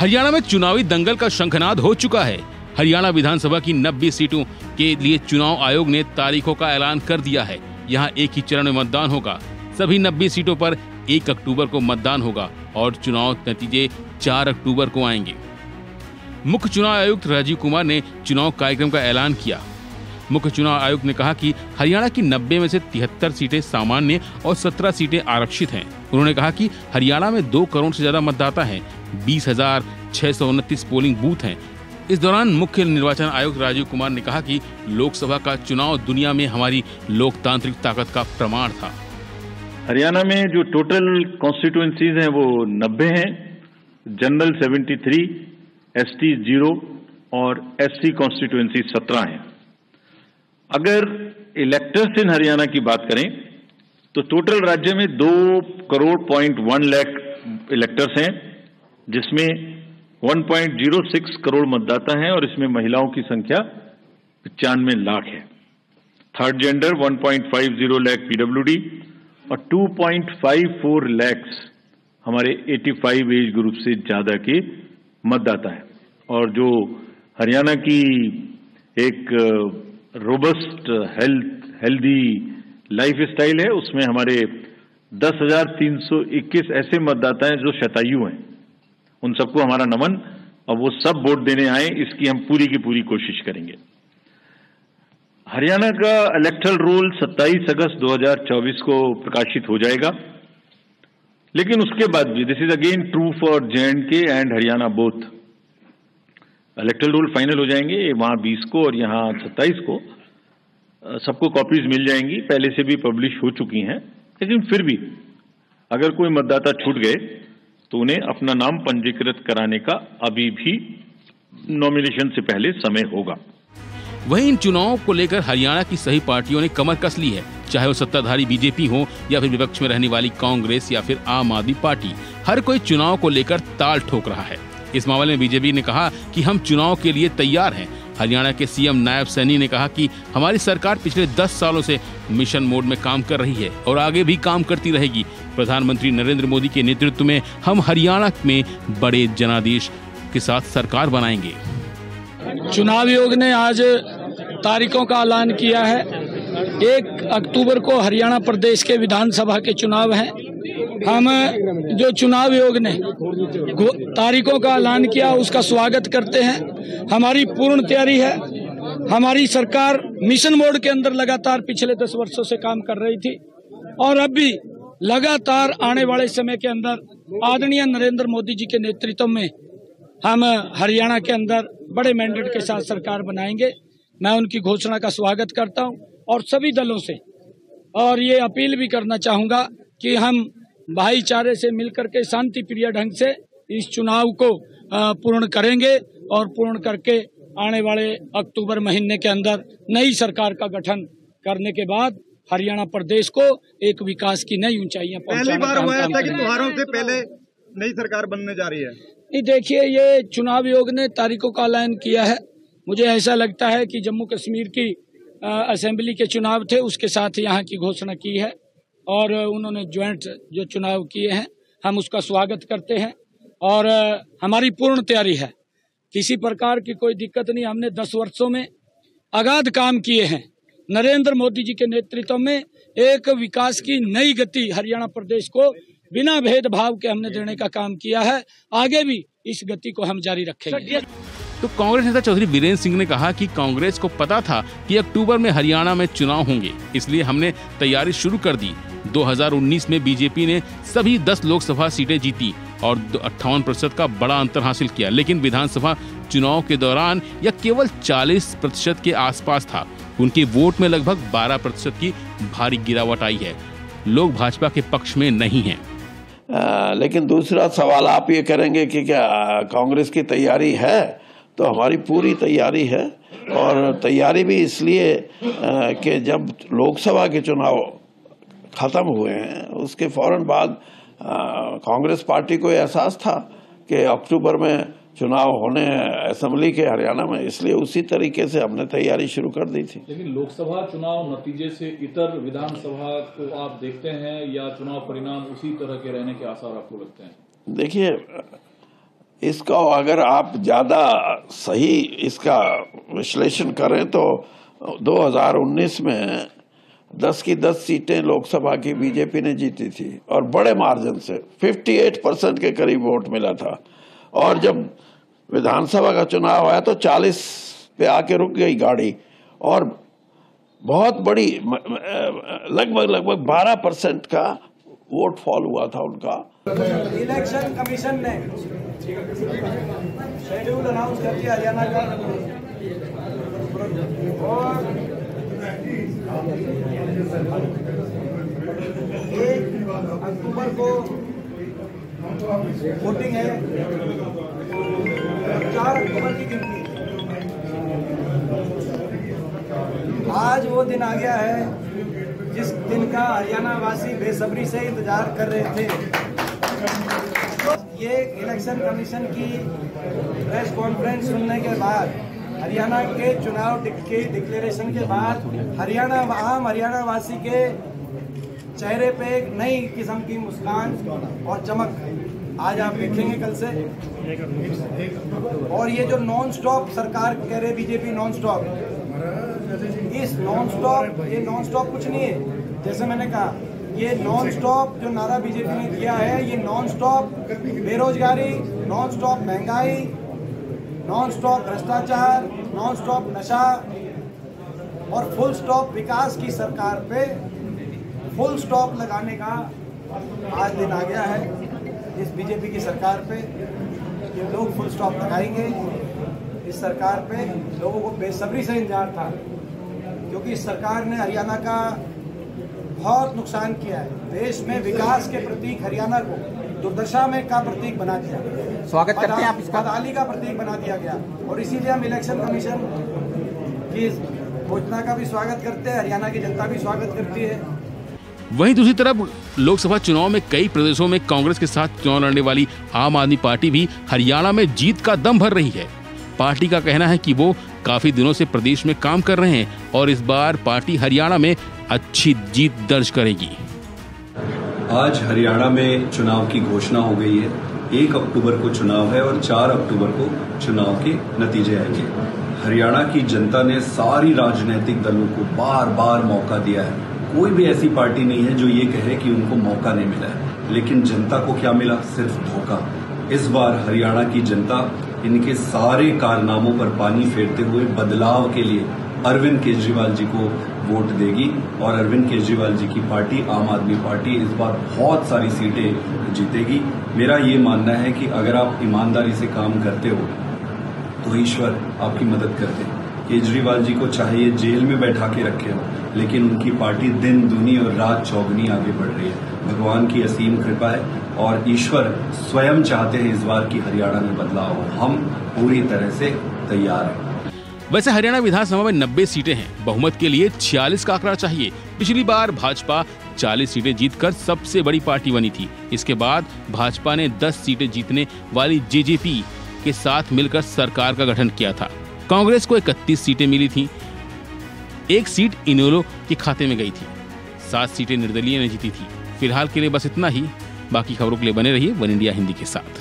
हरियाणा में चुनावी दंगल का शंखनाद हो चुका है। हरियाणा विधानसभा की 90 सीटों के लिए चुनाव आयोग ने तारीखों का ऐलान कर दिया है। यहाँ एक ही चरण में मतदान होगा। सभी 90 सीटों पर 1 अक्टूबर को मतदान होगा और चुनाव नतीजे 4 अक्टूबर को आएंगे। मुख्य चुनाव आयुक्त राजीव कुमार ने चुनाव कार्यक्रम का ऐलान किया। मुख्य चुनाव आयुक्त ने कहा कि हरियाणा की 90 में से 73 सीटें सामान्य और 17 सीटें आरक्षित हैं। उन्होंने कहा कि हरियाणा में 2 करोड़ से ज्यादा मतदाता हैं, 20,629 पोलिंग बूथ हैं। इस दौरान मुख्य निर्वाचन आयुक्त राजीव कुमार ने कहा कि लोकसभा का चुनाव दुनिया में हमारी लोकतांत्रिक ताकत का प्रमाण था। हरियाणा में जो टोटल कॉन्स्टिट्यूएंसीज हैं वो 90 हैं, जनरल 73, एसटी 0 और एससी कॉन्स्टिट्यूएंसी 17 हैं। अगर इलेक्टर्स इन हरियाणा की बात करें तो टोटल राज्य में 2.1 लाख इलेक्टर्स हैं, जिसमें 1.06 करोड़ मतदाता हैं और इसमें महिलाओं की संख्या 95 लाख है। थर्ड जेंडर 1.50 लाख पीडब्ल्यूडी और 2.54 लाख हमारे 85 एज ग्रुप से ज्यादा के मतदाता हैं। और जो हरियाणा की एक रोबस्ट हेल्दी लाइफ स्टाइल है, उसमें हमारे 10,321 ऐसे मतदाता हैं जो शतायु हैं। उन सबको हमारा नमन, और वो सब वोट देने आए, इसकी हम पूरी की पूरी कोशिश करेंगे। हरियाणा का इलेक्टरल रोल 27 अगस्त 2024 को प्रकाशित हो जाएगा, लेकिन उसके बाद भी this is again true for J&K and Haryana both. Electoral roll final हो जाएंगे, वहां 20 को और यहाँ 27 को। सबको कॉपीज मिल जाएंगी, पहले से भी पब्लिश हो चुकी हैं। लेकिन फिर भी अगर कोई मतदाता छूट गए तो उन्हें अपना नाम पंजीकृत कराने का अभी भी नॉमिनेशन से पहले समय होगा। वहीं इन चुनावों को लेकर हरियाणा की सही पार्टियों ने कमर कस ली है, चाहे वो सत्ताधारी बीजेपी हो या फिर विपक्ष में रहने वाली कांग्रेस या फिर आम आदमी पार्टी। हर कोई चुनाव को लेकर ताल ठोक रहा है। इस मामले में बीजेपी ने कहा कि हम चुनाव के लिए तैयार हैं। हरियाणा के सीएम नायब सैनी ने कहा कि हमारी सरकार पिछले 10 सालों से मिशन मोड में काम कर रही है और आगे भी काम करती रहेगी। प्रधानमंत्री नरेंद्र मोदी के नेतृत्व में हम हरियाणा में बड़े जनादेश के साथ सरकार बनाएंगे। चुनाव आयोग ने आज तारीखों का ऐलान किया है। 1 अक्टूबर को हरियाणा प्रदेश के विधानसभा के चुनाव हैं। हम जो चुनाव आयोग ने तारीखों का ऐलान किया उसका स्वागत करते हैं। हमारी पूर्ण तैयारी है। हमारी सरकार मिशन मोड के अंदर लगातार पिछले 10 वर्षों से काम कर रही थी और अब भी लगातार आने वाले समय के अंदर आदरणीय नरेंद्र मोदी जी के नेतृत्व में हम हरियाणा के अंदर बड़े मैंडेट के साथ सरकार बनाएंगे। मैं उनकी घोषणा का स्वागत करता हूं और सभी दलों से, और ये अपील भी करना चाहूंगा कि हम भाईचारे से मिलकर के शांति प्रिय ढंग से इस चुनाव को पूर्ण करेंगे और पूर्ण करके आने वाले अक्टूबर महीने के अंदर नई सरकार का गठन करने के बाद हरियाणा प्रदेश को एक विकास की नई ऊंचाइयां पहुंचाने का काम करेंगे। कि त्योहारों से पहले नई सरकार बनने जा रही है। नहीं, देखिए, ये चुनाव आयोग ने तारीखों का ऐलान किया है। मुझे ऐसा लगता है कि जम्मू कश्मीर की असेंबली के चुनाव थे, उसके साथ यहाँ की घोषणा की है और उन्होंने ज्वाइंट जो चुनाव किए हैं, हम उसका स्वागत करते हैं और हमारी पूर्ण तैयारी है। किसी प्रकार की कोई दिक्कत नहीं। हमने 10 वर्षों में अगाध काम किए हैं। नरेंद्र मोदी जी के नेतृत्व में एक विकास की नई गति हरियाणा प्रदेश को बिना भेदभाव के हमने देने का काम किया है। आगे भी इस गति को हम जारी रखेंगे। तो कांग्रेस नेता चौधरी वीरेंद्र सिंह ने कहा कि कांग्रेस को पता था कि अक्टूबर में हरियाणा में चुनाव होंगे, इसलिए हमने तैयारी शुरू कर दी। 2019 में बीजेपी ने सभी 10 लोकसभा सीटें जीती और 58% का बड़ा अंतर हासिल किया, लेकिन विधानसभा चुनाव के दौरान यह केवल 40% के आसपास था। उनके वोट में लगभग 12% की भारी गिरावट आई है। लोग भाजपा के पक्ष में नहीं हैं। लेकिन दूसरा सवाल आप ये करेंगे कि क्या कांग्रेस की तैयारी है? तो हमारी पूरी तैयारी है और तैयारी भी इसलिए कि जब लोकसभा के चुनाव खत्म हुए हैं उसके फौरन बाद कांग्रेस पार्टी को एहसास था कि अक्टूबर में चुनाव होने असेंबली के हरियाणा में, इसलिए उसी तरीके से हमने तैयारी शुरू कर दी थी। लेकिन लोकसभा चुनाव नतीजे से इतर विधानसभा को आप देखते हैं या चुनाव परिणाम उसी तरह के रहने के आसार आपको लगते हैं? देखिए, इसका अगर आप ज़्यादा सही इसका विश्लेषण करें तो 2019 में 10 की 10 सीटें लोकसभा की बीजेपी ने जीती थी और बड़े मार्जिन से 58% के करीब वोट मिला था। और जब विधानसभा का चुनाव आया तो 40 पे आके रुक गई गाड़ी और बहुत बड़ी लगभग 12% का वोट फॉल हुआ था उनका। इलेक्शन कमीशन ने शेड्यूल अनाउंस कर दिया हरियाणा का और 1 अक्टूबर को वोटिंग है, 4 अक्टूबर की गिनती। आज वो दिन आ गया है जिस दिन का हरियाणा वासी बेसब्री से इंतजार कर रहे थे। ये इलेक्शन कमीशन की प्रेस कॉन्फ्रेंस सुनने के बाद, हरियाणा के चुनाव के डिक्लेरेशन के बाद आम हरियाणा वासी के चेहरे पे एक नई किस्म की मुस्कान और चमक आज आप देखेंगे कल से। और ये जो नॉन स्टॉप सरकार कह रहे बीजेपी नॉन स्टॉप, इस नॉन स्टॉप कुछ नहीं है। जैसे मैंने कहा, ये नॉन स्टॉप जो नारा बीजेपी ने दिया है, ये नॉन स्टॉप बेरोजगारी, नॉन स्टॉप महंगाई, नॉन स्टॉप भ्रष्टाचार, नॉन स्टॉप नशा और फुल स्टॉप विकास की सरकार पे फुल स्टॉप लगाने का आज दिन आ गया है। इस बीजेपी की सरकार पे ये लोग फुल स्टॉप लगाएंगे। इस सरकार पे लोगों को बेसब्री से इंतजार था, क्योंकि इस सरकार ने हरियाणा का बहुत नुकसान किया है। देश में विकास के प्रतीक हरियाणा को दुर्दशा में का प्रतीक बना दिया, स्वागत करते हैं आप इसका, बदहाली का प्रतीक बना दिया गया। और इसीलिए हम इलेक्शन कमीशन की घोषणा का भी स्वागत करते हैं, हरियाणा की जनता भी स्वागत करती है। वहीं दूसरी तरफ लोकसभा चुनाव में कई प्रदेशों में कांग्रेस के साथ चुनाव लड़ने वाली आम आदमी पार्टी भी हरियाणा में जीत का दम भर रही है। पार्टी का कहना है कि वो काफी दिनों से प्रदेश में काम कर रहे हैं और इस बार पार्टी हरियाणा में अच्छी जीत दर्ज करेगी। आज हरियाणा में चुनाव की घोषणा हो गई है। 1 अक्टूबर को चुनाव है और 4 अक्टूबर को चुनाव के नतीजे आएंगे। हरियाणा की जनता ने सारी राजनीतिक दलों को बार बार मौका दिया है। कोई भी ऐसी पार्टी नहीं है जो ये कहे कि उनको मौका नहीं मिला है, लेकिन जनता को क्या मिला? सिर्फ धोखा। इस बार हरियाणा की जनता इनके सारे कारनामों पर पानी फेरते हुए बदलाव के लिए अरविंद केजरीवाल जी को वोट देगी और अरविंद केजरीवाल जी की पार्टी आम आदमी पार्टी इस बार बहुत सारी सीटें जीतेगी। मेरा ये मानना है कि अगर आप ईमानदारी से काम करते हो तो ईश्वर आपकी मदद करते हैं। केजरीवाल जी को चाहे ये जेल में बैठा के रखे हो, लेकिन उनकी पार्टी दिन दूनी और रात चौगनी आगे बढ़ रही है। भगवान की असीम कृपा है और ईश्वर स्वयं चाहते हैं इस बार की हरियाणा में बदलाव हो। हम पूरी तरह से तैयार हैं। वैसे हरियाणा विधानसभा में 90 सीटें हैं। बहुमत के लिए 46 का आंकड़ा चाहिए। पिछली बार भाजपा 40 सीटें जीतकर सबसे बड़ी पार्टी बनी थी। इसके बाद भाजपा ने 10 सीटें जीतने वाली जेजेपी के साथ मिलकर सरकार का गठन किया था। कांग्रेस को 31 सीटें मिली थी। 1 सीट इनेलो के खाते में गई थी। 7 सीटें निर्दलीय ने जीती थी। फिलहाल के लिए बस इतना ही। बाकी खबरों के लिए बने रहिए वन इंडिया हिंदी के साथ।